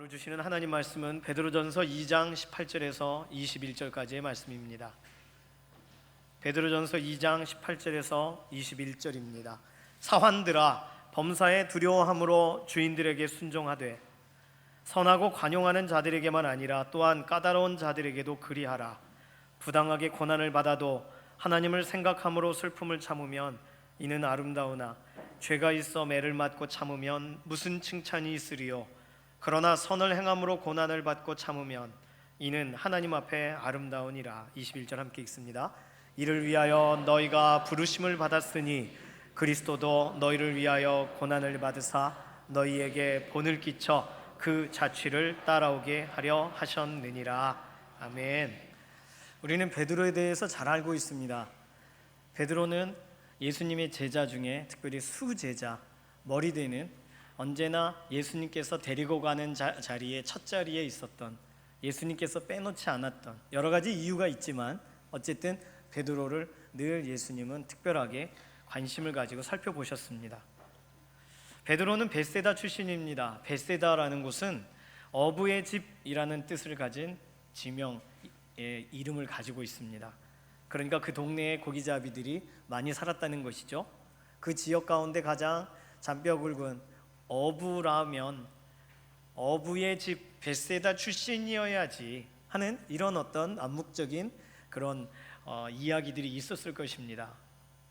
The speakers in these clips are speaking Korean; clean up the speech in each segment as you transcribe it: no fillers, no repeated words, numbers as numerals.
오늘 주시는 하나님 말씀은 베드로전서 2장 18절에서 21절까지의 말씀입니다. 베드로전서 2장 18절에서 21절입니다. 사환들아, 범사에 두려워함으로 주인들에게 순종하되 선하고 관용하는 자들에게만 아니라 또한 까다로운 자들에게도 그리하라. 부당하게 고난을 받아도 하나님을 생각함으로 슬픔을 참으면 이는 아름다우나 죄가 있어 매를 맞고 참으면 무슨 칭찬이 있으리요. 그러나 선을 행함으로 고난을 받고 참으면 이는 하나님 앞에 아름다우니라. 21절 함께 읽습니다. 이를 위하여 너희가 부르심을 받았으니 그리스도도 너희를 위하여 고난을 받으사 너희에게 본을 끼쳐 그 자취를 따라오게 하려 하셨느니라. 아멘. 우리는 베드로에 대해서 잘 알고 있습니다. 베드로는 예수님의 제자 중에 특별히 수제자, 머리대는 언제나 예수님께서 데리고 가는 자리에 첫 자리에 있었던, 예수님께서 빼놓지 않았던 여러 가지 이유가 있지만 어쨌든 베드로를 늘 예수님은 특별하게 관심을 가지고 살펴보셨습니다. 베드로는 벳세다 출신입니다. 벳세다라는 곳은 어부의 집이라는 뜻을 가진 지명의 이름을 가지고 있습니다. 그러니까 그 동네에 고기잡이들이 많이 살았다는 것이죠. 그 지역 가운데 가장 잔뼈 굵은 어부라면 어부의 집 벳세다 출신이어야지 하는 이런 어떤 암묵적인 그런 이야기들이 있었을 것입니다.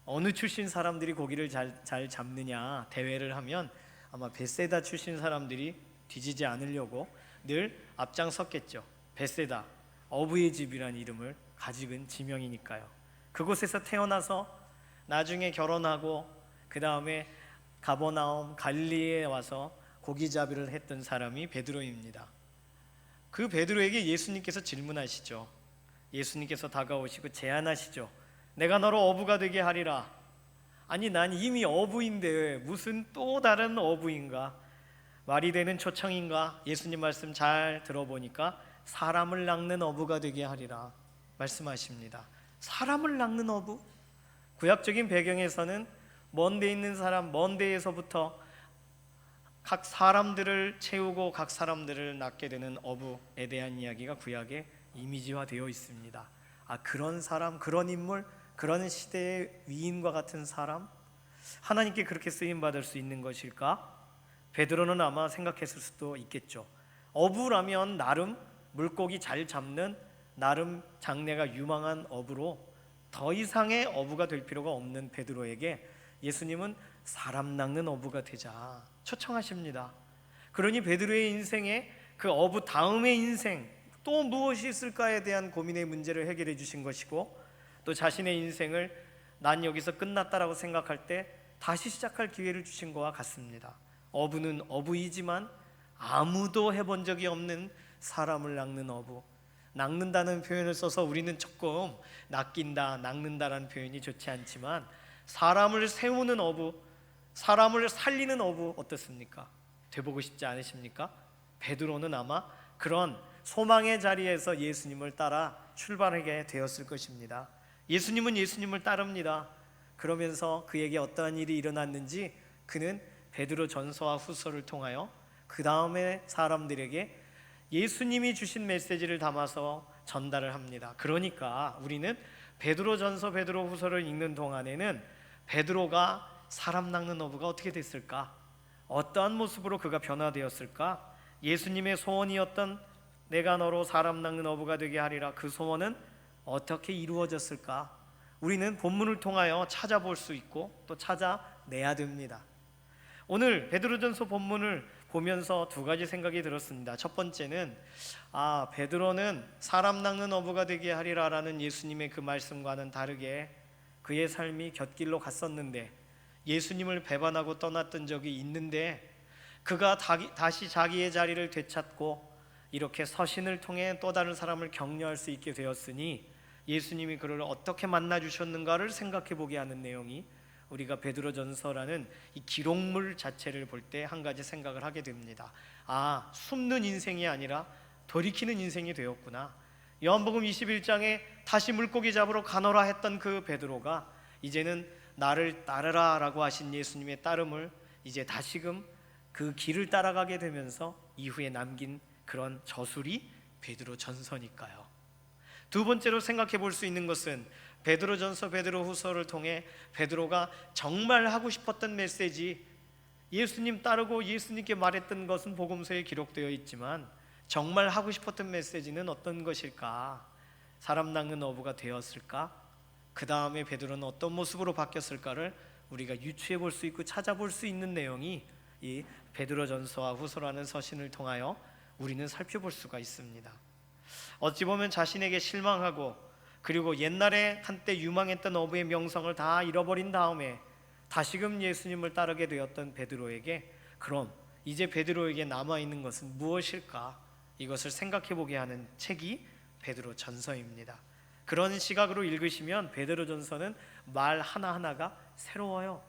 어느 출신 사람들이 고기를 잘 잡느냐 대회를 하면 아마 벳세다 출신 사람들이 뒤지지 않으려고 늘 앞장섰겠죠. 벳세다, 어부의 집이라는 이름을 가지고 지명이니까요. 그곳에서 태어나서 나중에 결혼하고 그 다음에 가버나움 갈릴리에 와서 고기잡이를 했던 사람이 베드로입니다. 그 베드로에게 예수님께서 질문하시죠. 예수님께서 다가오시고 제안하시죠. 내가 너로 어부가 되게 하리라. 아니, 난 이미 어부인데 무슨 또 다른 어부인가? 말이 되는 초청인가? 예수님 말씀 잘 들어보니까 사람을 낚는 어부가 되게 하리라 말씀하십니다. 사람을 낚는 어부? 구약적인 배경에서는 먼 데 있는 사람, 먼 데에서부터 각 사람들을 채우고 각 사람들을 낳게 되는 어부에 대한 이야기가 구약에 이미지화되어 있습니다. 그런 사람, 그런 인물, 그런 시대의 위인과 같은 사람, 하나님께 그렇게 쓰임받을 수 있는 것일까? 베드로는 아마 생각했을 수도 있겠죠. 어부라면 나름 물고기 잘 잡는 나름 장래가 유망한 어부로 더 이상의 어부가 될 필요가 없는 베드로에게 예수님은 사람 낚는 어부가 되자 초청하십니다. 그러니 베드로의 인생에 그 어부 다음의 인생 또 무엇이 있을까에 대한 고민의 문제를 해결해 주신 것이고, 또 자신의 인생을 난 여기서 끝났다라고 생각할 때 다시 시작할 기회를 주신 것과 같습니다. 어부는 어부이지만 아무도 해본 적이 없는 사람을 낚는 어부. 낚는다는 표현을 써서 우리는 조금 낚인다, 낚는다라는 표현이 좋지 않지만 사람을 세우는 어부, 사람을 살리는 어부 어떻습니까? 돼보고 싶지 않으십니까? 베드로는 아마 그런 소망의 자리에서 예수님을 따라 출발하게 되었을 것입니다. 예수님은 예수님을 따릅니다. 그러면서 그에게 어떠한 일이 일어났는지 그는 베드로 전서와 후서를 통하여 그 다음에 사람들에게 예수님이 주신 메시지를 담아서 전달을 합니다. 그러니까 우리는 베드로 전서, 베드로 후서를 읽는 동안에는 베드로가 사람 낚는 어부가 어떻게 됐을까? 어떠한 모습으로 그가 변화되었을까? 예수님의 소원이었던 내가 너로 사람 낚는 어부가 되게 하리라, 그 소원은 어떻게 이루어졌을까? 우리는 본문을 통하여 찾아볼 수 있고 또 찾아내야 됩니다. 오늘 베드로전서 본문을 보면서 두 가지 생각이 들었습니다. 첫 번째는 베드로는 사람 낚는 어부가 되게 하리라라는 예수님의 그 말씀과는 다르게 그의 삶이 곁길로 갔었는데 예수님을 배반하고 떠났던 적이 있는데 그가 다시 자기의 자리를 되찾고 이렇게 서신을 통해 또 다른 사람을 격려할 수 있게 되었으니 예수님이 그를 어떻게 만나 주셨는가를 생각해 보게 하는 내용이 우리가 베드로전서라는 이 기록물 자체를 볼 때 한 가지 생각을 하게 됩니다. 숨는 인생이 아니라 돌이키는 인생이 되었구나. 요한복음 21장에 다시 물고기 잡으러 가노라 했던 그 베드로가 이제는 나를 따르라 라고 하신 예수님의 따름을 이제 다시금 그 길을 따라가게 되면서 이후에 남긴 그런 저술이 베드로전서니까요. 두 번째로 생각해 볼 수 있는 것은 베드로전서, 베드로후서를 통해 베드로가 정말 하고 싶었던 메시지, 예수님 따르고 예수님께 말했던 것은 복음서에 기록되어 있지만 정말 하고 싶었던 메시지는 어떤 것일까? 사람 낚는 어부가 되었을까? 그 다음에 베드로는 어떤 모습으로 바뀌었을까를 우리가 유추해 볼 수 있고 찾아볼 수 있는 내용이 이 베드로전서와 후서라는 서신을 통하여 우리는 살펴볼 수가 있습니다. 어찌 보면 자신에게 실망하고 그리고 옛날에 한때 유망했던 어부의 명성을 다 잃어버린 다음에 다시금 예수님을 따르게 되었던 베드로에게, 그럼 이제 베드로에게 남아있는 것은 무엇일까? 이것을 생각해 보게 하는 책이 베드로전서입니다. 그런 시각으로 읽으시면 베드로전서는 말 하나하나가 새로워요.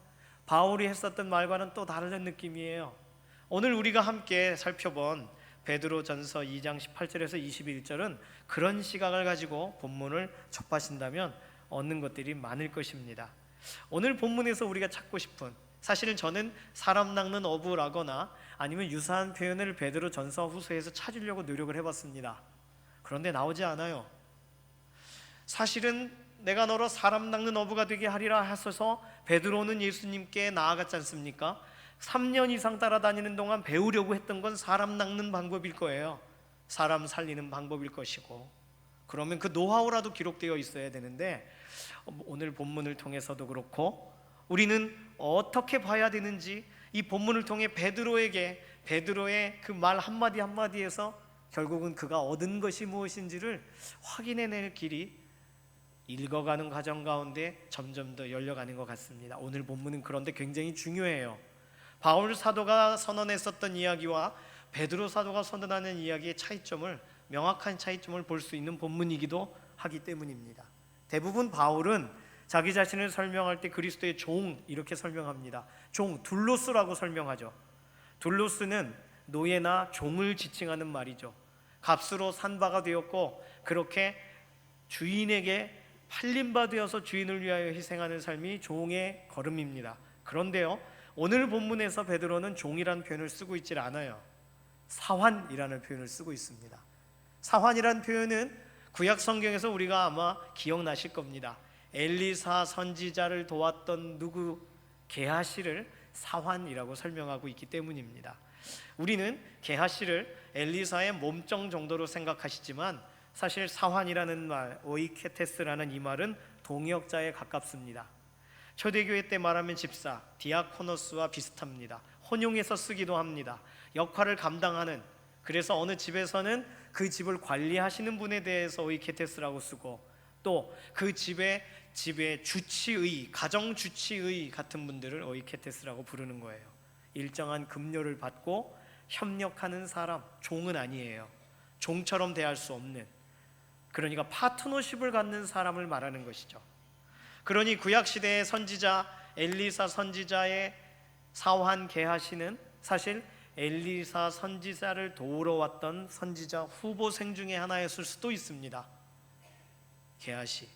바울이 했었던 말과는 또 다른 느낌이에요. 오늘 우리가 함께 살펴본 베드로전서 2장 18절에서 21절은 그런 시각을 가지고 본문을 접하신다면 얻는 것들이 많을 것입니다. 오늘 본문에서 우리가 찾고 싶은, 사실은 저는 사람 낚는 어부라거나 아니면 유사한 표현을 베드로전서 후서에서 찾으려고 노력을 해봤습니다. 그런데 나오지 않아요. 사실은 내가 너로 사람 낚는 어부가 되게 하리라 하셔서 베드로는 예수님께 나아갔지 않습니까? 3년 이상 따라다니는 동안 배우려고 했던 건 사람 낚는 방법일 거예요. 사람 살리는 방법일 것이고, 그러면 그 노하우라도 기록되어 있어야 되는데 오늘 본문을 통해서도 그렇고 우리는 어떻게 봐야 되는지, 이 본문을 통해 베드로의 그 말 한마디 한마디에서 결국은 그가 얻은 것이 무엇인지를 확인해낼 길이 읽어가는 과정 가운데 점점 더 열려가는 것 같습니다. 오늘 본문은 그런데 굉장히 중요해요. 바울 사도가 선언했었던 이야기와 베드로 사도가 선언하는 이야기의 차이점을, 명확한 차이점을 볼 수 있는 본문이기도 하기 때문입니다. 대부분 바울은 자기 자신을 설명할 때 그리스도의 종 이렇게 설명합니다. 종, 둘로스라고 설명하죠. 둘로스는 노예나 종을 지칭하는 말이죠. 값으로 산 바가 되었고 그렇게 주인에게 팔린 바 되어서 주인을 위하여 희생하는 삶이 종의 걸음입니다. 그런데요, 오늘 본문에서 베드로는 종이라는 표현을 쓰고 있질 않아요. 사환이라는 표현을 쓰고 있습니다. 사환이라는 표현은 구약 성경에서 우리가 아마 기억나실 겁니다. 엘리사 선지자를 도왔던 누구 게하시를 사환이라고 설명하고 있기 때문입니다. 우리는 게하시를 엘리사의 몸종 정도로 생각하시지만 사실 사환이라는 말, 오이케테스라는 이 말은 동역자에 가깝습니다. 초대교회 때 말하면 집사, 디아코노스와 비슷합니다. 혼용해서 쓰기도 합니다. 역할을 감당하는, 그래서 어느 집에서는 그 집을 관리하시는 분에 대해서 오이케테스라고 쓰고, 또 그 집의 주치의, 가정 주치의 같은 분들을 오이케테스라고 부르는 거예요. 일정한 급료를 받고 협력하는 사람, 종은 아니에요. 종처럼 대할 수 없는, 그러니까 파트너십을 갖는 사람을 말하는 것이죠. 그러니 구약시대의 선지자 엘리사 선지자의 사환 게하시는 사실 엘리사 선지자를 도우러 왔던 선지자 후보생 중에 하나였을 수도 있습니다. 게하시,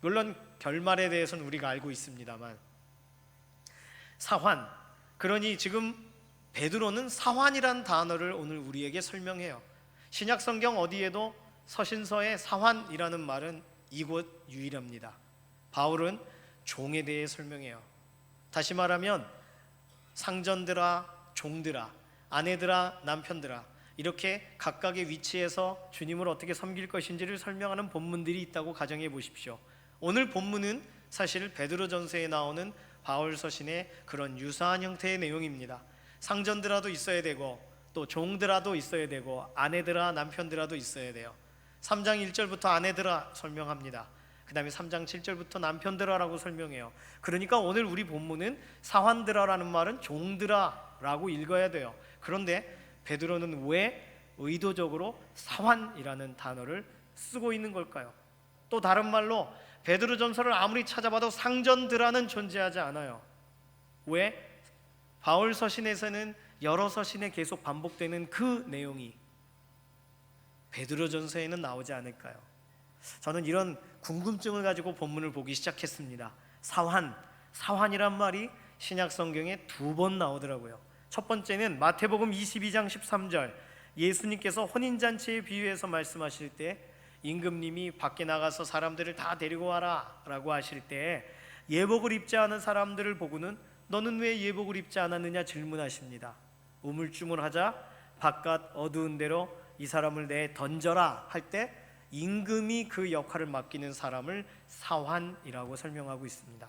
물론 결말에 대해서는 우리가 알고 있습니다만 사환, 그러니 지금 베드로는 사환이란 단어를 오늘 우리에게 설명해요. 신약성경 어디에도 서신서에 사환이라는 말은 이곳 유일합니다. 바울은 종에 대해 설명해요. 다시 말하면 상전들아, 종들아, 아내들아, 남편들아, 이렇게 각각의 위치에서 주님을 어떻게 섬길 것인지를 설명하는 본문들이 있다고 가정해 보십시오. 오늘 본문은 사실 베드로전서에 나오는 바울 서신의 그런 유사한 형태의 내용입니다. 상전들아도 있어야 되고 또 종들아도 있어야 되고 아내들아, 남편들아도 있어야 돼요. 3장 1절부터 아내들아 설명합니다. 그 다음에 3장 7절부터 남편들아라고 설명해요. 그러니까 오늘 우리 본문은 사환들아라는 말은 종들아라고 읽어야 돼요. 그런데 베드로는 왜 의도적으로 사환이라는 단어를 쓰고 있는 걸까요? 또 다른 말로 베드로전서를 아무리 찾아봐도 상전들아는 존재하지 않아요. 왜? 바울 서신에서는 여러 서신에 계속 반복되는 그 내용이 베드로전서에는 나오지 않을까요? 저는 이런 궁금증을 가지고 본문을 보기 시작했습니다. 사환이란 말이 신약 성경에 2번 나오더라고요. 첫 번째는 마태복음 22장 13절, 예수님께서 혼인잔치에 비유해서 말씀하실 때 임금님이 밖에 나가서 사람들을 다 데리고 와라 라고 하실 때 예복을 입지 않은 사람들을 보고는 너는 왜 예복을 입지 않았느냐 질문하십니다. 우물쭈물하자 바깥 어두운 데로 이 사람을 내 던져라 할 때 임금이 그 역할을 맡기는 사람을 사환이라고 설명하고 있습니다.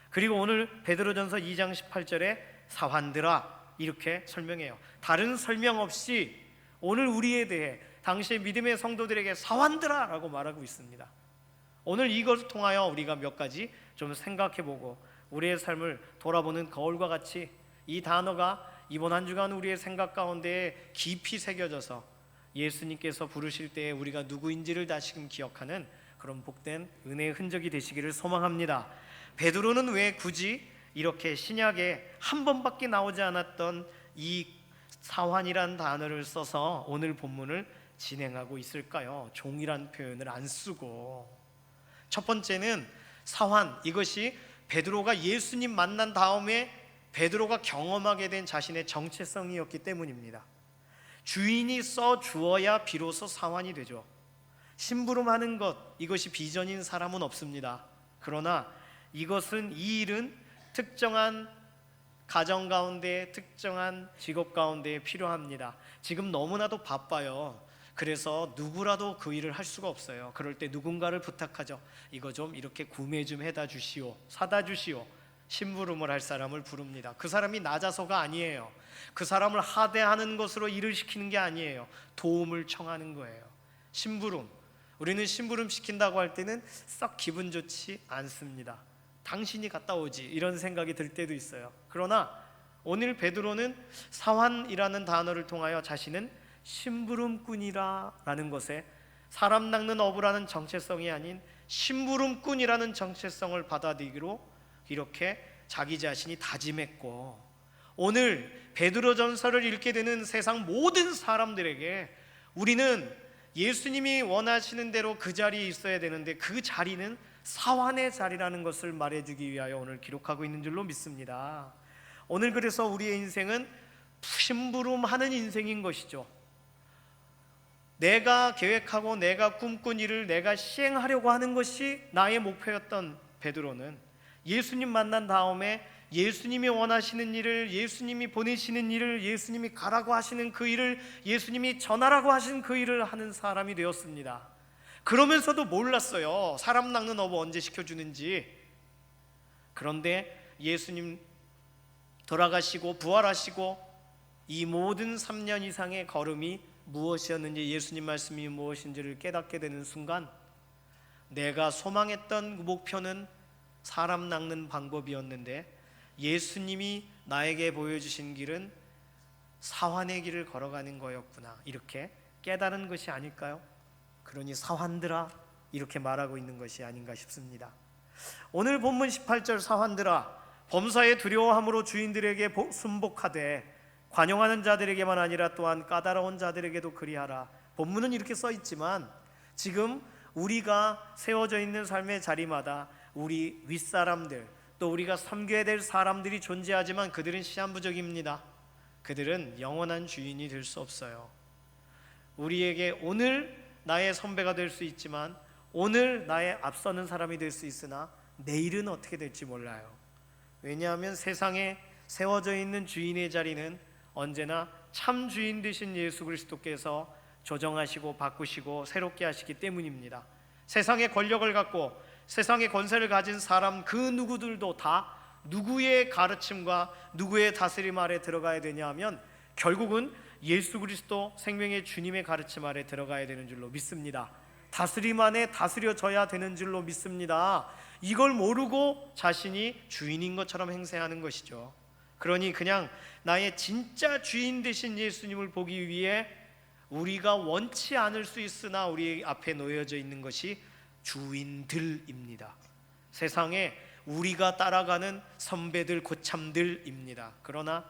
그리고 오늘 베드로전서 2장 18절에 사환들아 이렇게 설명해요. 다른 설명 없이 오늘 우리에 대해 당시의 믿음의 성도들에게 사환들아 라고 말하고 있습니다. 오늘 이것을 통하여 우리가 몇 가지 좀 생각해보고 우리의 삶을 돌아보는 거울과 같이 이 단어가 이번 한 주간 우리의 생각 가운데 깊이 새겨져서 예수님께서 부르실 때에 우리가 누구인지를 다시금 기억하는 그런 복된 은혜의 흔적이 되시기를 소망합니다. 베드로는 왜 굳이 이렇게 신약에 한 번밖에 나오지 않았던 이 사환이란 단어를 써서 오늘 본문을 진행하고 있을까요? 종이란 표현을 안 쓰고. 첫 번째는 사환, 이것이 베드로가 예수님 만난 다음에 베드로가 경험하게 된 자신의 정체성이었기 때문입니다. 주인이 써 주어야 비로소 사환이 되죠. 심부름하는 것, 이것이 비전인 사람은 없습니다. 그러나 이것은, 이 일은 특정한 가정 가운데, 특정한 직업 가운데 필요합니다. 지금 너무나도 바빠요. 그래서 누구라도 그 일을 할 수가 없어요. 그럴 때 누군가를 부탁하죠. 이거 좀 이렇게 구매 좀 해다 주시오, 사다 주시오. 심부름을 할 사람을 부릅니다. 그 사람이 낮아서가 아니에요. 그 사람을 하대하는 것으로 일을 시키는 게 아니에요. 도움을 청하는 거예요. 심부름, 우리는 심부름 시킨다고 할 때는 썩 기분 좋지 않습니다. 당신이 갔다 오지 이런 생각이 들 때도 있어요. 그러나 오늘 베드로는 사환이라는 단어를 통하여 자신은 심부름꾼이라는 것에 사람 낚는 어부라는 정체성이 아닌 심부름꾼이라는 정체성을 받아들이기로 이렇게 자기 자신이 다짐했고, 오늘 베드로전서를 읽게 되는 세상 모든 사람들에게 우리는 예수님이 원하시는 대로 그 자리에 있어야 되는데 그 자리는 사환의 자리라는 것을 말해주기 위하여 오늘 기록하고 있는 줄로 믿습니다. 오늘 그래서 우리의 인생은 심부름하는 인생인 것이죠. 내가 계획하고 내가 꿈꾼 일을 내가 시행하려고 하는 것이 나의 목표였던 베드로는 예수님 만난 다음에 예수님이 원하시는 일을, 예수님이 보내시는 일을, 예수님이 가라고 하시는 그 일을, 예수님이 전하라고 하신 그 일을 하는 사람이 되었습니다. 그러면서도 몰랐어요. 사람 낚는 어부 언제 시켜주는지. 그런데 예수님 돌아가시고 부활하시고 이 모든 3년 이상의 걸음이 무엇이었는지, 예수님 말씀이 무엇인지를 깨닫게 되는 순간 내가 소망했던 목표는 사람 낚는 방법이었는데 예수님이 나에게 보여주신 길은 사환의 길을 걸어가는 거였구나, 이렇게 깨달은 것이 아닐까요? 그러니 사환들아 이렇게 말하고 있는 것이 아닌가 싶습니다. 오늘 본문 18절 사환들아 범사에 두려워함으로 주인들에게 순복하되 관용하는 자들에게만 아니라 또한 까다로운 자들에게도 그리하라. 본문은 이렇게 써 있지만 지금 우리가 세워져 있는 삶의 자리마다 우리 윗사람들, 또 우리가 섬겨야 될 사람들이 존재하지만 그들은 시한부적입니다. 그들은 영원한 주인이 될 수 없어요. 우리에게 오늘 나의 선배가 될 수 있지만, 오늘 나의 앞서는 사람이 될 수 있으나 내일은 어떻게 될지 몰라요. 왜냐하면 세상에 세워져 있는 주인의 자리는 언제나 참 주인 되신 예수 그리스도께서 조정하시고 바꾸시고 새롭게 하시기 때문입니다. 세상의 권력을 갖고 세상의 권세를 가진 사람 그 누구들도 다 누구의 가르침과 누구의 다스림 아래 들어가야 되냐 하면 결국은 예수 그리스도 생명의 주님의 가르침 아래 들어가야 되는 줄로 믿습니다. 다스림 안에 다스려져야 되는 줄로 믿습니다. 이걸 모르고 자신이 주인인 것처럼 행세하는 것이죠. 그러니 그냥 나의 진짜 주인 되신 예수님을 보기 위해 우리가 원치 않을 수 있으나 우리 앞에 놓여져 있는 것이 주인들입니다. 세상에 우리가 따라가는 선배들, 고참들입니다. 그러나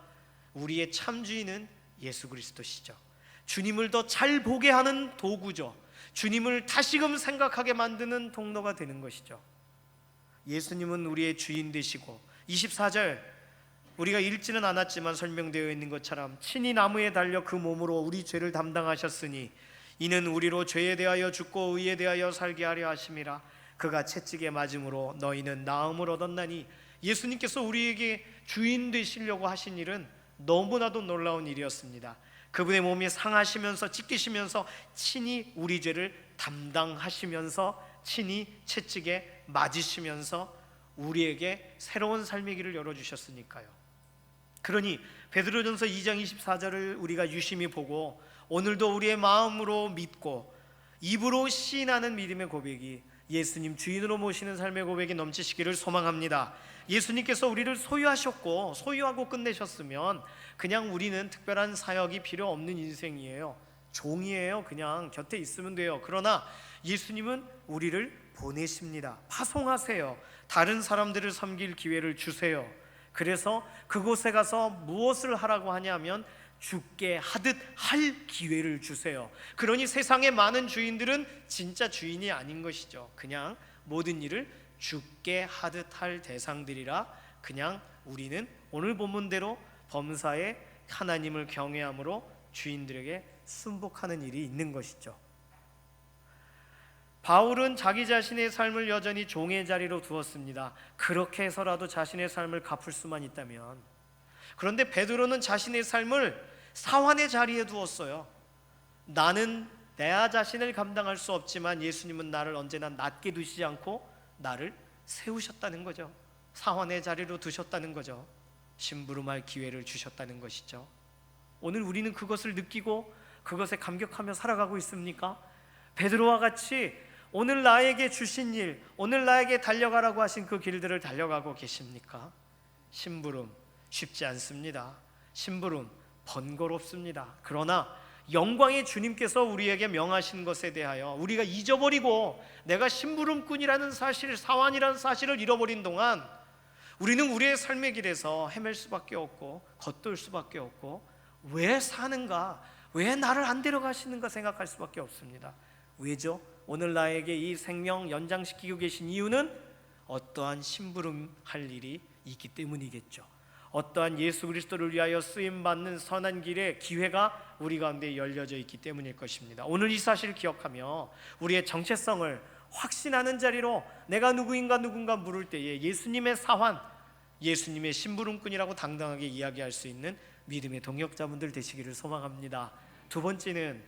우리의 참 주인은 예수 그리스도시죠. 주님을 더 잘 보게 하는 도구죠. 주님을 다시금 생각하게 만드는 통로가 되는 것이죠. 예수님은 우리의 주인 되시고 24절 우리가 읽지는 않았지만 설명되어 있는 것처럼 친히 나무에 달려 그 몸으로 우리 죄를 담당하셨으니 이는 우리로 죄에 대하여 죽고 의에 대하여 살게 하려 하심이라. 그가 채찍에 맞음으로 너희는 나음을 얻었나니. 예수님께서 우리에게 주인 되시려고 하신 일은 너무나도 놀라운 일이었습니다. 그분의 몸이 상하시면서 찢기시면서 친히 우리 죄를 담당하시면서 친히 채찍에 맞으시면서 우리에게 새로운 삶의 길을 열어주셨으니까요. 그러니 베드로전서 2장 24절을 우리가 유심히 보고 오늘도 우리의 마음으로 믿고 입으로 시인하는 믿음의 고백이 예수님 주인으로 모시는 삶의 고백이 넘치시기를 소망합니다. 예수님께서 우리를 소유하셨고 소유하고 끝내셨으면 그냥 우리는 특별한 사역이 필요 없는 인생이에요. 종이에요. 그냥 곁에 있으면 돼요. 그러나 예수님은 우리를 보내십니다. 파송하세요. 다른 사람들을 섬길 기회를 주세요. 그래서 그곳에 가서 무엇을 하라고 하냐면 죽게 하듯 할 기회를 주세요. 그러니 세상의 많은 주인들은 진짜 주인이 아닌 것이죠. 그냥 모든 일을 죽게 하듯 할 대상들이라 그냥 우리는 오늘 본문대로 범사에 하나님을 경외함으로 주인들에게 순복하는 일이 있는 것이죠. 바울은 자기 자신의 삶을 여전히 종의 자리로 두었습니다. 그렇게 해서라도 자신의 삶을 갚을 수만 있다면. 그런데 베드로는 자신의 삶을 사환의 자리에 두었어요. 나는 내 자신을 감당할 수 없지만 예수님은 나를 언제나 낮게 두시지 않고 나를 세우셨다는 거죠. 사환의 자리로 두셨다는 거죠. 심부름할 기회를 주셨다는 것이죠. 오늘 우리는 그것을 느끼고 그것에 감격하며 살아가고 있습니까? 베드로와 같이 오늘 나에게 주신 일, 오늘 나에게 달려가라고 하신 그 길들을 달려가고 계십니까? 심부름 쉽지 않습니다. 심부름 번거롭습니다. 그러나 영광의 주님께서 우리에게 명하신 것에 대하여 우리가 잊어버리고 내가 심부름꾼이라는 사실, 사환이라는 사실을 잃어버린 동안 우리는 우리의 삶의 길에서 헤맬 수밖에 없고 겉돌 수밖에 없고 왜 사는가, 왜 나를 안 데려가시는가 생각할 수밖에 없습니다. 왜죠? 오늘 나에게 이 생명 연장시키고 계신 이유는 어떠한 심부름할 일이 있기 때문이겠죠. 어떠한 예수 그리스도를 위하여 쓰임받는 선한 길의 기회가 우리 가운데 열려져 있기 때문일 것입니다. 오늘 이 사실을 기억하며 우리의 정체성을 확신하는 자리로 내가 누구인가 물을 때에 예수님의 사환, 예수님의 심부름꾼이라고 당당하게 이야기할 수 있는 믿음의 동역자분들 되시기를 소망합니다. 두 번째는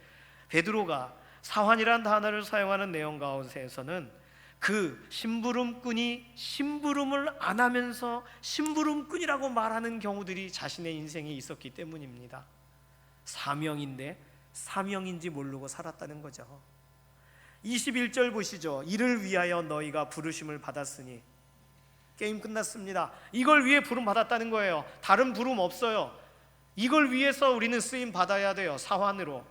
베드로가 사환이라는 단어를 사용하는 내용 가운데에서는 그 심부름꾼이 심부름을 안 하면서 심부름꾼이라고 말하는 경우들이 자신의 인생에 있었기 때문입니다. 사명인데 사명인지 모르고 살았다는 거죠. 21절 보시죠. 이를 위하여 너희가 부르심을 받았으니. 게임 끝났습니다. 이걸 위해 부름 받았다는 거예요. 다른 부름 없어요. 이걸 위해서 우리는 쓰임 받아야 돼요. 사환으로.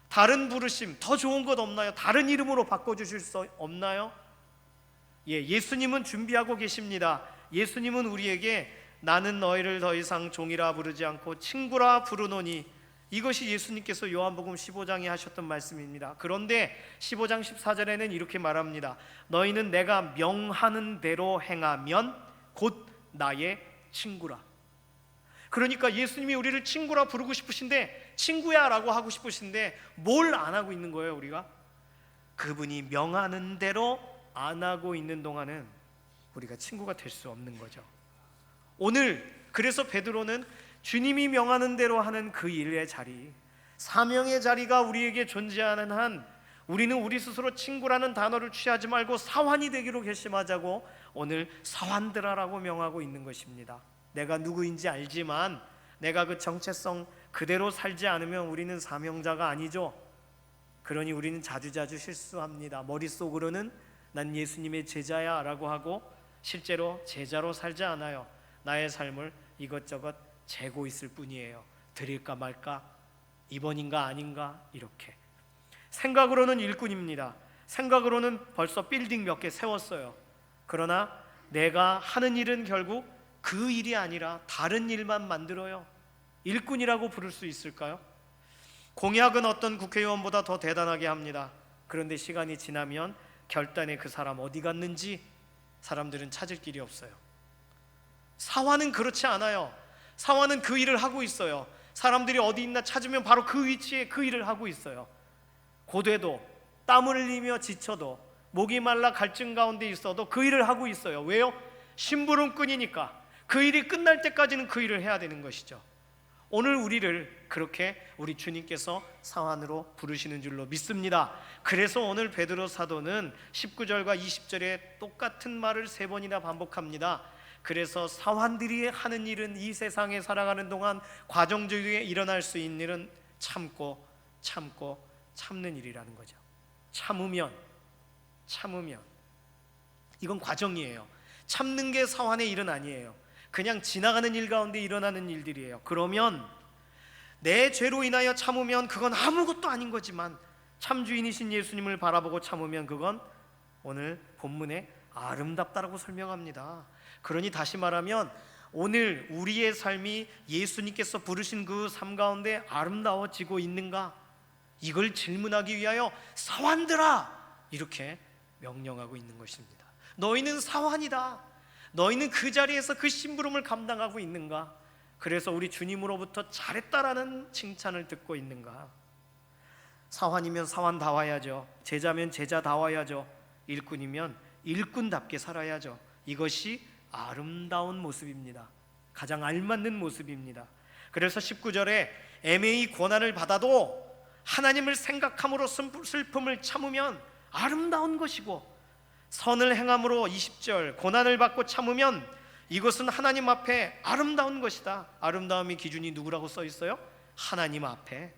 다른 부르심 더 좋은 것 없나요? 다른 이름으로 바꿔주실 수 없나요? 예수님은 준비하고 계십니다. 예수님은 우리에게 나는 너희를 더 이상 종이라 부르지 않고 친구라 부르노니, 이것이 예수님께서 요한복음 15장에 하셨던 말씀입니다. 그런데 15장 14절에는 이렇게 말합니다. 너희는 내가 명하는 대로 행하면 곧 나의 친구라. 그러니까 예수님이 우리를 친구라 부르고 싶으신데, 친구야 라고 하고 싶으신데 뭘 안 하고 있는 거예요? 우리가 그분이 명하는 대로 안 하고 있는 동안은 우리가 친구가 될 수 없는 거죠. 오늘 그래서 베드로는 주님이 명하는 대로 하는 그 일의 자리, 사명의 자리가 우리에게 존재하는 한 우리는 우리 스스로 친구라는 단어를 취하지 말고 사환이 되기로 결심하자고 오늘 사환들아라고 명하고 있는 것입니다. 내가 누구인지 알지만 내가 그 정체성 그대로 살지 않으면 우리는 사명자가 아니죠. 그러니 우리는 자주자주 실수합니다. 머릿속으로는 난 예수님의 제자야 라고 하고 실제로 제자로 살지 않아요. 나의 삶을 이것저것 재고 있을 뿐이에요. 드릴까 말까, 이번인가 아닌가, 이렇게 생각으로는 일꾼입니다. 생각으로는 벌써 빌딩 몇 개 세웠어요. 그러나 내가 하는 일은 결국 그 일이 아니라 다른 일만 만들어요. 일꾼이라고 부를 수 있을까요? 공약은 어떤 국회의원보다 더 대단하게 합니다. 그런데 시간이 지나면 결단에 그 사람 어디 갔는지 사람들은 찾을 길이 없어요. 사환은 그렇지 않아요. 사환은 그 일을 하고 있어요. 사람들이 어디 있나 찾으면 바로 그 위치에 그 일을 하고 있어요. 고되도 땀을 흘리며 지쳐도 목이 말라 갈증 가운데 있어도 그 일을 하고 있어요. 왜요? 심부름꾼이니까 그 일이 끝날 때까지는 그 일을 해야 되는 것이죠. 오늘 우리를 그렇게 우리 주님께서 사환으로 부르시는 줄로 믿습니다. 그래서 오늘 베드로 사도는 19절과 20절에 똑같은 말을 3번이나 반복합니다. 그래서 사환들이 하는 일은 이 세상에 살아가는 동안 과정적으로 일어날 수 있는 일은 참고 참는 일이라는 거죠. 참으면 이건 과정이에요. 참는 게 사환의 일은 아니에요. 그냥 지나가는 일 가운데 일어나는 일들이에요. 그러면 내 죄로 인하여 참으면 그건 아무것도 아닌 거지만 참주인이신 예수님을 바라보고 참으면 그건 오늘 본문에 아름답다라고 설명합니다. 그러니 다시 말하면 오늘 우리의 삶이 예수님께서 부르신 그 삶 가운데 아름다워지고 있는가? 이걸 질문하기 위하여 사환들아 이렇게 명령하고 있는 것입니다. 너희는 사환이다. 너희는 그 자리에서 그 심부름을 감당하고 있는가? 그래서 우리 주님으로부터 잘했다라는 칭찬을 듣고 있는가? 사환이면 사환다워야죠. 제자면 제자다워야죠. 일꾼이면 일꾼답게 살아야죠. 이것이 아름다운 모습입니다. 가장 알맞는 모습입니다. 그래서 19절에 애매히 고난을 받아도 하나님을 생각함으로 슬픔을 참으면 아름다운 것이고, 선을 행함으로 20절 고난을 받고 참으면 이것은 하나님 앞에 아름다운 것이다. 아름다움의 기준이 누구라고 써 있어요? 하나님 앞에.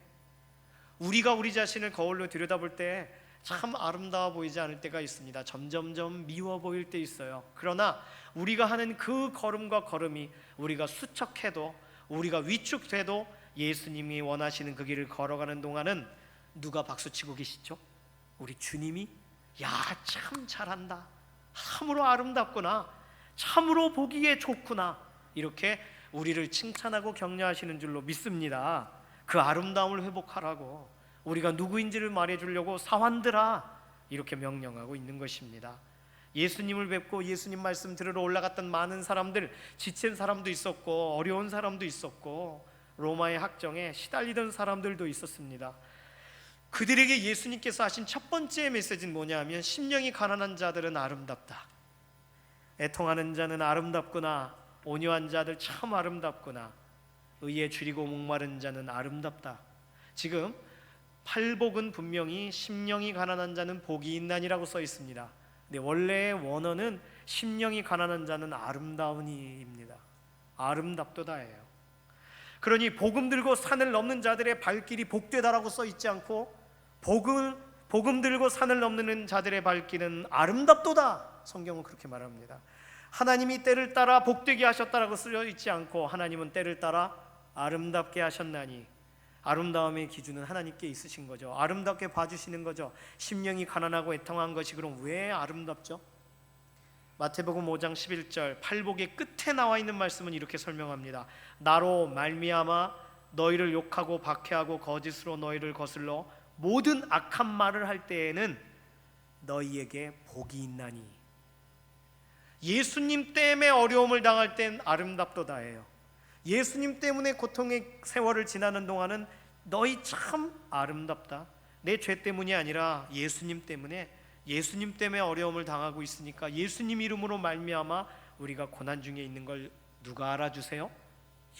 우리가 우리 자신을 거울로 들여다볼 때 참 아름다워 보이지 않을 때가 있습니다. 점점점 미워 보일 때 있어요. 그러나 우리가 하는 그 걸음과 걸음이 우리가 수척해도 우리가 위축돼도 예수님이 원하시는 그 길을 걸어가는 동안은 누가 박수치고 계시죠? 우리 주님이 야, 참 잘한다. 참으로 아름답구나. 참으로 보기에 좋구나. 이렇게 우리를 칭찬하고 격려하시는 줄로 믿습니다. 그 아름다움을 회복하라고 우리가 누구인지를 말해주려고 사환들아 이렇게 명령하고 있는 것입니다. 예수님을 뵙고 예수님 말씀 들으러 올라갔던 많은 사람들, 지친 사람도 있었고 어려운 사람도 있었고 로마의 학정에 시달리던 사람들도 있었습니다. 그들에게 예수님께서 하신 첫 번째 메시지는 뭐냐면 심령이 가난한 자들은 아름답다. 애통하는 자는 아름답구나. 온유한 자들 참 아름답구나. 의에 줄이고 목마른 자는 아름답다. 지금 팔복은 분명히 심령이 가난한 자는 복이 있나니라고 써 있습니다. 근데 원래의 원어는 심령이 가난한 자는 아름다우니입니다. 아름답도다예요. 그러니 복음 들고 산을 넘는 자들의 발길이 복되다라고 써 있지 않고 복음 들고 산을 넘는 자들의 발길은 아름답도다. 성경은 그렇게 말합니다. 하나님이 때를 따라 복되게 하셨다라고 쓰여 있지 않고 하나님은 때를 따라 아름답게 하셨나니, 아름다움의 기준은 하나님께 있으신 거죠. 아름답게 봐주시는 거죠. 심령이 가난하고 애통한 것이 그럼 왜 아름답죠? 마태복음 5장 11절 팔복의 끝에 나와 있는 말씀은 이렇게 설명합니다. 나로 말미암아 너희를 욕하고 박해하고 거짓으로 너희를 거슬러 모든 악한 말을 할 때에는 너희에게 복이 있나니. 예수님 때문에 어려움을 당할 땐 아름답도다예요. 예수님 때문에 고통의 세월을 지나는 동안은 너희 참 아름답다. 내 죄 때문이 아니라 예수님 때문에 어려움을 당하고 있으니까 예수님 이름으로 말미암아 우리가 고난 중에 있는 걸 누가 알아주세요?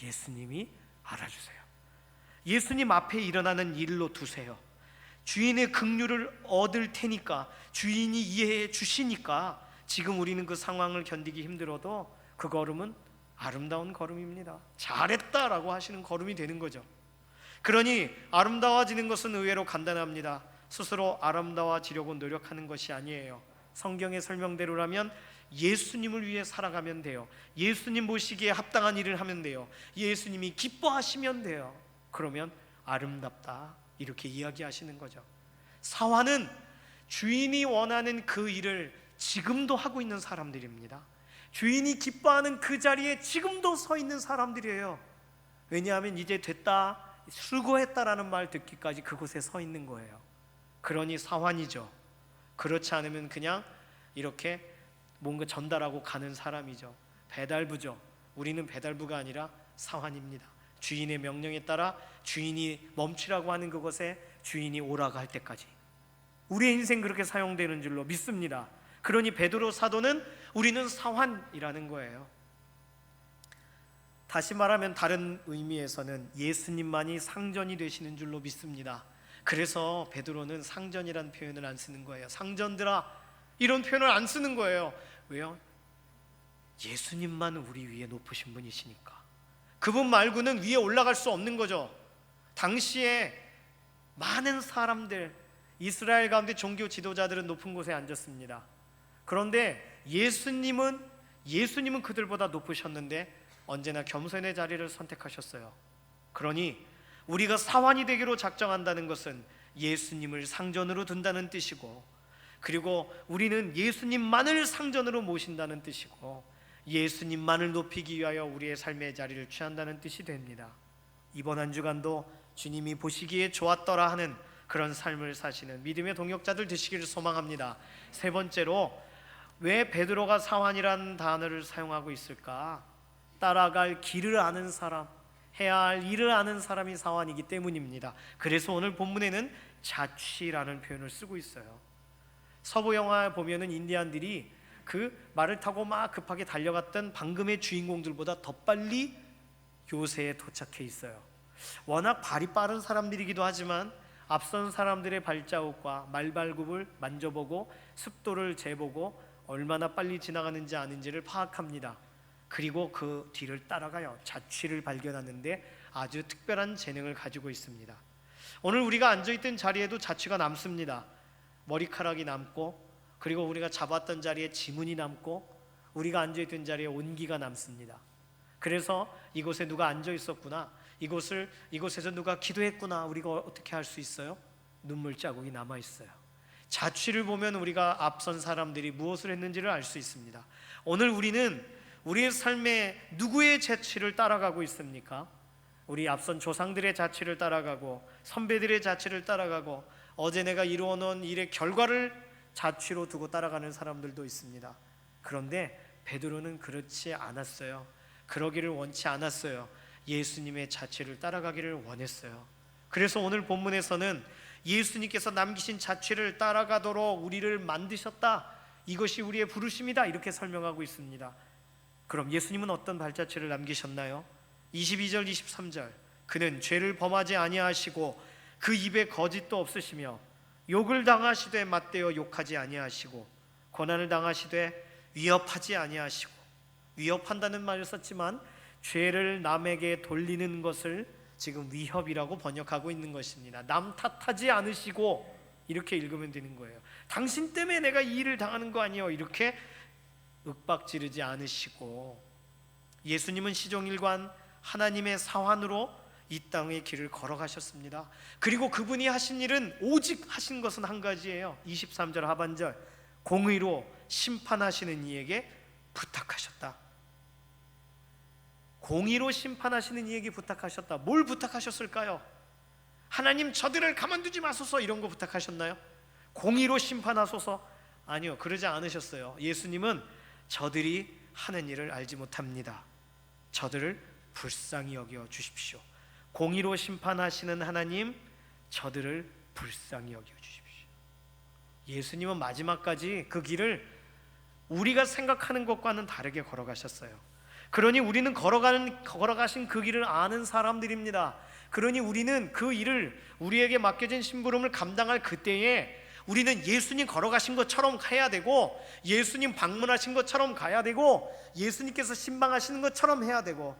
예수님이 알아주세요. 예수님 앞에 일어나는 일로 두세요. 주인의 긍휼을 얻을 테니까, 주인이 이해해 주시니까 지금 우리는 그 상황을 견디기 힘들어도 그 걸음은 아름다운 걸음입니다. 잘했다라고 하시는 걸음이 되는 거죠. 그러니 아름다워지는 것은 의외로 간단합니다. 스스로 아름다워지려고 노력하는 것이 아니에요. 성경의 설명대로라면 예수님을 위해 살아가면 돼요. 예수님 보시기에 합당한 일을 하면 돼요. 예수님이 기뻐하시면 돼요. 그러면 아름답다 이렇게 이야기하시는 거죠. 사환은 주인이 원하는 그 일을 지금도 하고 있는 사람들입니다. 주인이 기뻐하는 그 자리에 지금도 서 있는 사람들이에요. 왜냐하면 이제 됐다, 수고했다라는 말 듣기까지 그곳에 서 있는 거예요. 그러니 사환이죠. 그렇지 않으면 그냥 이렇게 뭔가 전달하고 가는 사람이죠. 배달부죠. 우리는 배달부가 아니라 사환입니다. 주인의 명령에 따라 주인이 멈추라고 하는 그것에 주인이 오라고 할 때까지 우리의 인생 그렇게 사용되는 줄로 믿습니다. 그러니 베드로 사도는 우리는 사환이라는 거예요. 다시 말하면 다른 의미에서는 예수님만이 상전이 되시는 줄로 믿습니다. 그래서 베드로는 상전이란 표현을 안 쓰는 거예요. 상전들아 이런 표현을 안 쓰는 거예요. 왜요? 예수님만 우리 위에 높으신 분이시니까. 그분 말고는 위에 올라갈 수 없는 거죠. 당시에 많은 사람들, 이스라엘 가운데 종교 지도자들은 높은 곳에 앉았습니다. 그런데 예수님은 그들보다 높으셨는데 언제나 겸손의 자리를 선택하셨어요. 그러니 우리가 사환이 되기로 작정한다는 것은 예수님을 상전으로 둔다는 뜻이고, 그리고 우리는 예수님만을 상전으로 모신다는 뜻이고, 예수님만을 높이기 위하여 우리의 삶의 자리를 취한다는 뜻이 됩니다. 이번 한 주간도 주님이 보시기에 좋았더라 하는 그런 삶을 사시는 믿음의 동역자들 되시기를 소망합니다. 세 번째로, 왜 베드로가 사환이라는 단어를 사용하고 있을까? 따라갈 길을 아는 사람, 해야 할 일을 아는 사람이 사환이기 때문입니다. 그래서 오늘 본문에는 자취라는 표현을 쓰고 있어요. 서부 영화에 보면은 인디안들이 그 말을 타고 막 급하게 달려갔던 방금의 주인공들보다 더 빨리 요새에 도착해 있어요. 워낙 발이 빠른 사람들이기도 하지만 앞선 사람들의 발자국과 말발굽을 만져보고 습도를 재보고 얼마나 빨리 지나가는지 아는지를 파악합니다. 그리고 그 뒤를 따라가요. 자취를 발견하는데 아주 특별한 재능을 가지고 있습니다. 오늘 우리가 앉아있던 자리에도 자취가 남습니다. 머리카락이 남고, 그리고 우리가 잡았던 자리에 지문이 남고, 우리가 앉아있던 자리에 온기가 남습니다. 그래서 이곳에 누가 앉아있었구나, 이곳에서 누가 기도했구나, 우리가 어떻게 할 수 있어요? 눈물 자국이 남아있어요. 자취를 보면 우리가 앞선 사람들이 무엇을 했는지를 알 수 있습니다. 오늘 우리는 우리의 삶에 누구의 자취를 따라가고 있습니까? 우리 앞선 조상들의 자취를 따라가고, 선배들의 자취를 따라가고, 어제 내가 이루어놓은 일의 결과를 자취로 두고 따라가는 사람들도 있습니다. 그런데 베드로는 그렇지 않았어요. 그러기를 원치 않았어요. 예수님의 자취를 따라가기를 원했어요. 그래서 오늘 본문에서는 예수님께서 남기신 자취를 따라가도록 우리를 만드셨다, 이것이 우리의 부르심이다, 이렇게 설명하고 있습니다. 그럼 예수님은 어떤 발자취를 남기셨나요? 22절 23절, 그는 죄를 범하지 아니하시고 그 입에 거짓도 없으시며 욕을 당하시되 맞대어 욕하지 아니하시고 고난을 당하시되 위협하지 아니하시고, 위협한다는 말을 썼지만 죄를 남에게 돌리는 것을 지금 위협이라고 번역하고 있는 것입니다. 남 탓하지 않으시고, 이렇게 읽으면 되는 거예요. 당신 때문에 내가 이 일을 당하는 거 아니에요, 이렇게 윽박지르지 않으시고, 예수님은 시종일관 하나님의 사환으로 이 땅의 길을 걸어가셨습니다. 그리고 그분이 하신 일은 오직 하신 것은 한 가지예요. 23절 하반절, 공의로 심판하시는 이에게 부탁하셨다. 공의로 심판하시는 이에게 부탁하셨다. 뭘 부탁하셨을까요? 하나님 저들을 가만두지 마소서, 이런 거 부탁하셨나요? 공의로 심판하소서? 아니요, 그러지 않으셨어요. 예수님은 저들이 하는 일을 알지 못합니다. 저들을 불쌍히 여겨 주십시오. 공의로 심판하시는 하나님, 저들을 불쌍히 여겨 주십시오. 예수님은 마지막까지 그 길을 우리가 생각하는 것과는 다르게 걸어가셨어요. 그러니 우리는 걸어가신 그 길을 아는 사람들입니다. 그러니 우리는 그 일을, 우리에게 맡겨진 심부름을 감당할 그때에 우리는 예수님 걸어가신 것처럼 해야 되고, 예수님 방문하신 것처럼 가야 되고, 예수님께서 신방하시는 것처럼 해야 되고,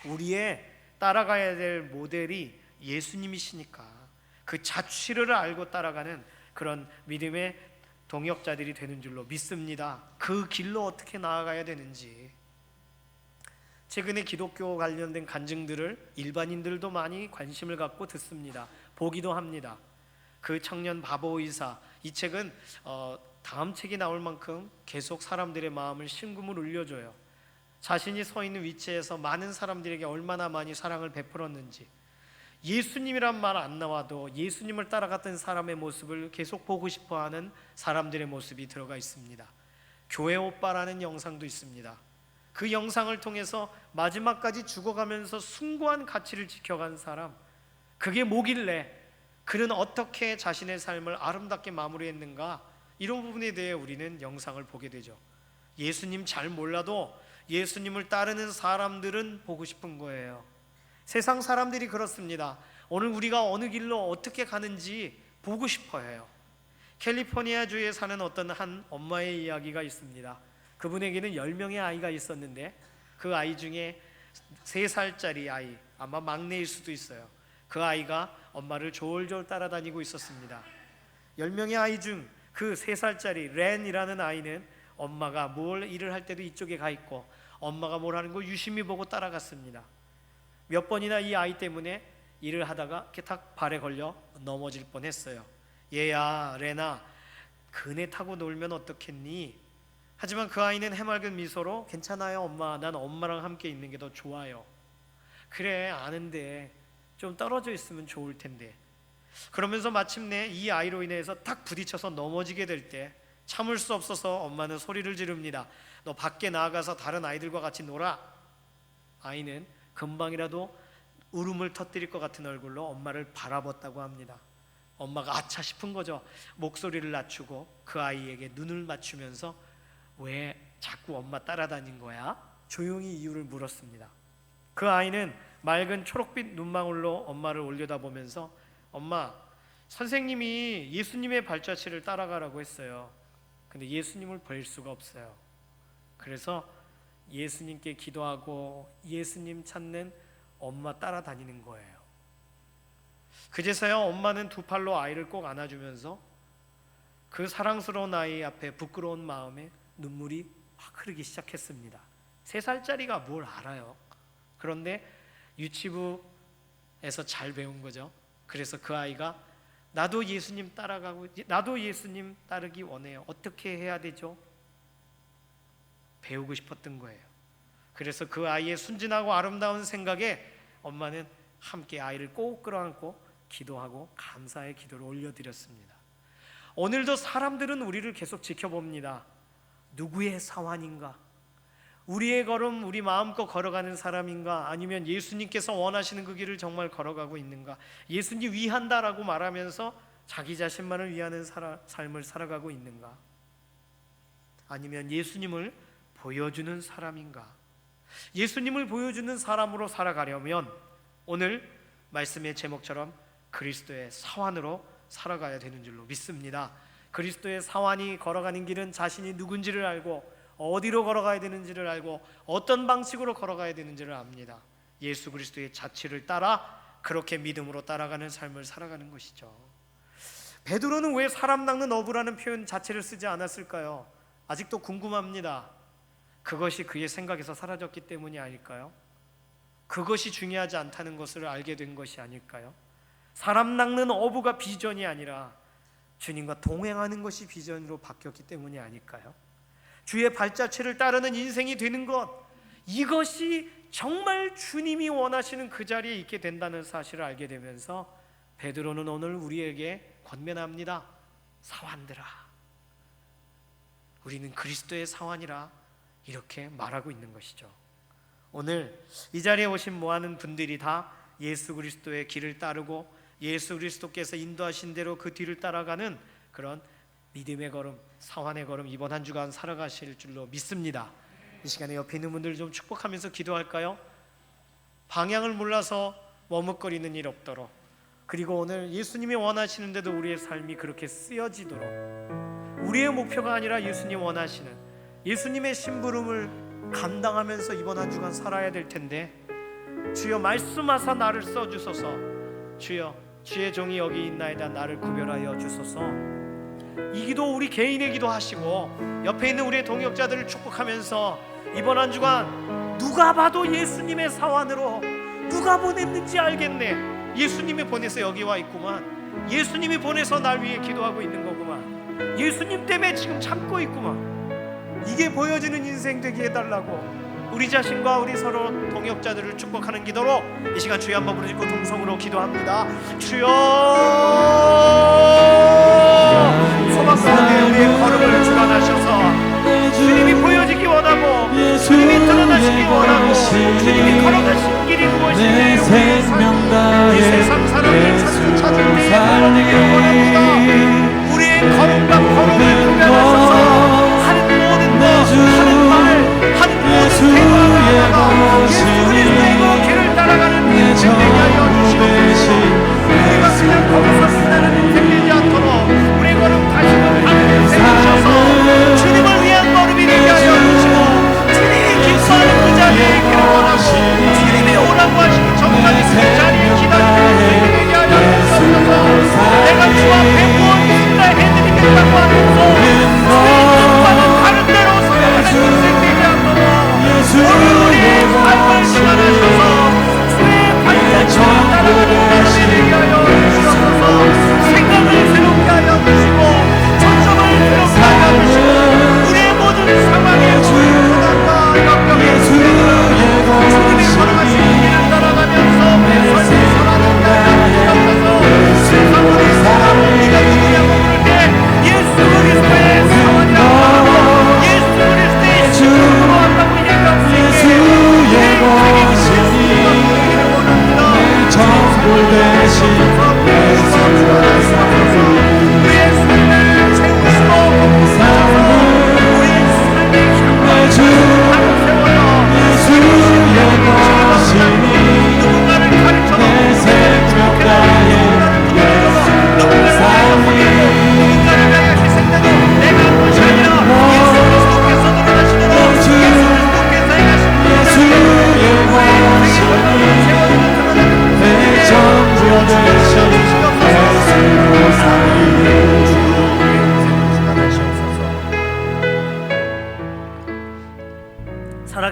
우리의 따라가야 될 모델이 예수님이시니까 그 자취를 알고 따라가는 그런 믿음의 동역자들이 되는 줄로 믿습니다. 그 길로 어떻게 나아가야 되는지. 최근에 기독교 관련된 간증들을 일반인들도 많이 관심을 갖고 듣습니다. 보기도 합니다. 그 청년 바보 의사, 이 책은 다음 책이 나올 만큼 계속 사람들의 마음을 심금을 울려줘요. 자신이 서 있는 위치에서 많은 사람들에게 얼마나 많이 사랑을 베풀었는지, 예수님이란 말 안 나와도 예수님을 따라갔던 사람의 모습을 계속 보고 싶어하는 사람들의 모습이 들어가 있습니다. 교회 오빠라는 영상도 있습니다. 그 영상을 통해서 마지막까지 죽어가면서 숭고한 가치를 지켜간 사람, 그게 뭐길래 그는 어떻게 자신의 삶을 아름답게 마무리했는가, 이런 부분에 대해 우리는 영상을 보게 되죠. 예수님 잘 몰라도 예수님을 따르는 사람들은 보고 싶은 거예요. 세상 사람들이 그렇습니다. 오늘 우리가 어느 길로 어떻게 가는지 보고 싶어 해요. 캘리포니아 주에 사는 어떤 한 엄마의 이야기가 있습니다. 그분에게는 10명의 아이가 있었는데 그 아이 중에 3살짜리 아이, 아마 막내일 수도 있어요. 그 아이가 엄마를 졸졸 따라다니고 있었습니다. 10명의 아이 중 그 3살짜리 렌이라는 아이는 엄마가 뭘 일을 할 때도 이쪽에 가 있고 엄마가 뭘 하는 거 유심히 보고 따라갔습니다. 몇 번이나 이 아이 때문에 일을 하다가 이렇게 탁 발에 걸려 넘어질 뻔했어요. 얘야, 렌아, 그네 타고 놀면 어떻겠니? 하지만 그 아이는 해맑은 미소로 괜찮아요 엄마, 난 엄마랑 함께 있는 게 더 좋아요. 그래, 아는데 좀 떨어져 있으면 좋을 텐데. 그러면서 마침내 이 아이로 인해서 탁 부딪혀서 넘어지게 될 때 참을 수 없어서 엄마는 소리를 지릅니다. 너 밖에 나가서 다른 아이들과 같이 놀아. 아이는 금방이라도 울음을 터뜨릴 것 같은 얼굴로 엄마를 바라봤다고 합니다. 엄마가 아차 싶은 거죠. 목소리를 낮추고 그 아이에게 눈을 맞추면서 왜 자꾸 엄마 따라다닌 거야? 조용히 이유를 물었습니다. 그 아이는 맑은 초록빛 눈망울로 엄마를 올려다보면서 엄마, 선생님이 예수님의 발자취를 따라가라고 했어요. 근데 예수님을 볼 수가 없어요. 그래서 예수님께 기도하고 예수님 찾는 엄마 따라다니는 거예요. 그제서야 엄마는 두 팔로 아이를 꼭 안아주면서 그 사랑스러운 아이 앞에 부끄러운 마음에 눈물이 확 흐르기 시작했습니다. 3살짜리가 뭘 알아요. 그런데 유치부에서 잘 배운 거죠. 그래서 그 아이가 나도 예수님 따르기 원해요. 어떻게 해야 되죠? 배우고 싶었던 거예요. 그래서 그 아이의 순진하고 아름다운 생각에 엄마는 함께 아이를 꼭 끌어안고 기도하고 감사의 기도를 올려드렸습니다. 오늘도 사람들은 우리를 계속 지켜봅니다. 누구의 사환인가? 우리의 걸음, 우리 마음껏 걸어가는 사람인가? 아니면 예수님께서 원하시는 그 길을 정말 걸어가고 있는가? 예수님 위한다라고 말하면서 자기 자신만을 위하는 삶을 살아가고 있는가? 아니면 예수님을 보여주는 사람인가? 예수님을 보여주는 사람으로 살아가려면 오늘 말씀의 제목처럼 그리스도의 사환으로 살아가야 되는 줄로 믿습니다. 그리스도의 사환이 걸어가는 길은 자신이 누군지를 알고 어디로 걸어가야 되는지를 알고 어떤 방식으로 걸어가야 되는지를 압니다. 예수 그리스도의 자취를 따라 그렇게 믿음으로 따라가는 삶을 살아가는 것이죠. 베드로는 왜 사람 낚는 어부라는 표현 자체를 쓰지 않았을까요? 아직도 궁금합니다. 그것이 그의 생각에서 사라졌기 때문이 아닐까요? 그것이 중요하지 않다는 것을 알게 된 것이 아닐까요? 사람 낚는 어부가 비전이 아니라 주님과 동행하는 것이 비전으로 바뀌었기 때문이 아닐까요? 주의 발자취를 따르는 인생이 되는 것, 이것이 정말 주님이 원하시는 그 자리에 있게 된다는 사실을 알게 되면서 베드로는 오늘 우리에게 권면합니다. 사환들아, 우리는 그리스도의 사환이라 이렇게 말하고 있는 것이죠. 오늘 이 자리에 오신 모아는 분들이 다 예수 그리스도의 길을 따르고 예수 그리스도께서 인도하신 대로 그 뒤를 따라가는 그런 믿음의 걸음, 사환의 걸음 이번 한 주간 살아가실 줄로 믿습니다. 이 시간에 옆에 있는 분들 좀 축복하면서 기도할까요? 방향을 몰라서 머뭇거리는 일 없도록, 그리고 오늘 예수님이 원하시는데도 우리의 삶이 그렇게 쓰여지도록, 우리의 목표가 아니라 예수님 원하시는 예수님의 심부름을 감당하면서 이번 한 주간 살아야 될 텐데, 주여 말씀하사 나를 써주소서. 주여 주의 종이 여기 있나이다. 나를 구별하여 주소서. 이 기도 우리 개인의 기도 하시고 옆에 있는 우리의 동역자들을 축복하면서 이번 한 주간 누가 봐도 예수님의 사환으로 누가 보냈는지 알겠네. 예수님이 보내서 여기 와 있구만. 예수님이 보내서 날 위해 기도하고 있는 거구만. 예수님 때문에 지금 참고 있구만. 이게 보여지는 인생 되게 해달라고 우리 자신과 우리 서로 동역자들을 축복하는 기도로 이 시간 주여 한번 부르짖고 동성으로 기도합니다. 주여, 소망 가운데 우리의 걸음을 주관하셔서 주님이 보여지기 원하고 주님이 드러나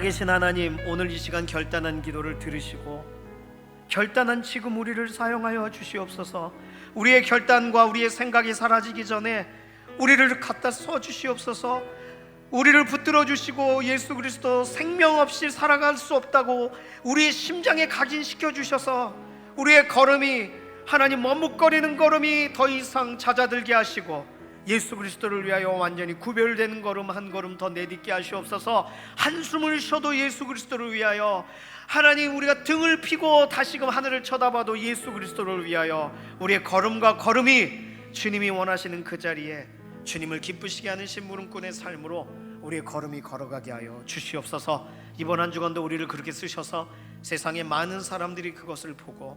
살아계신 하나님, 오늘 이 시간 결단한 기도를 들으시고 결단한 지금 우리를 사용하여 주시옵소서. 우리의 결단과 우리의 생각이 사라지기 전에 우리를 갖다 써 주시옵소서. 우리를 붙들어 주시고 예수 그리스도 생명 없이 살아갈 수 없다고 우리의 심장에 각인시켜 주셔서 우리의 걸음이, 하나님 머뭇거리는 걸음이 더 이상 잦아들게 하시고 예수 그리스도를 위하여 완전히 구별되는 걸음 한 걸음 더 내딛게 하시옵소서. 한숨을 쉬어도 예수 그리스도를 위하여, 하나님 우리가 등을 피고 다시금 하늘을 쳐다봐도 예수 그리스도를 위하여 우리의 걸음과 걸음이 주님이 원하시는 그 자리에 주님을 기쁘시게 하는 심부름꾼의 삶으로 우리의 걸음이 걸어가게 하여 주시옵소서. 이번 한 주간도 우리를 그렇게 쓰셔서 세상의 많은 사람들이 그것을 보고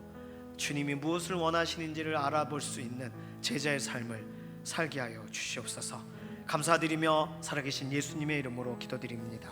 주님이 무엇을 원하시는지를 알아볼 수 있는 제자의 삶을 살게 하여 주시옵소서. 감사드리며 살아계신 예수님의 이름으로 기도드립니다.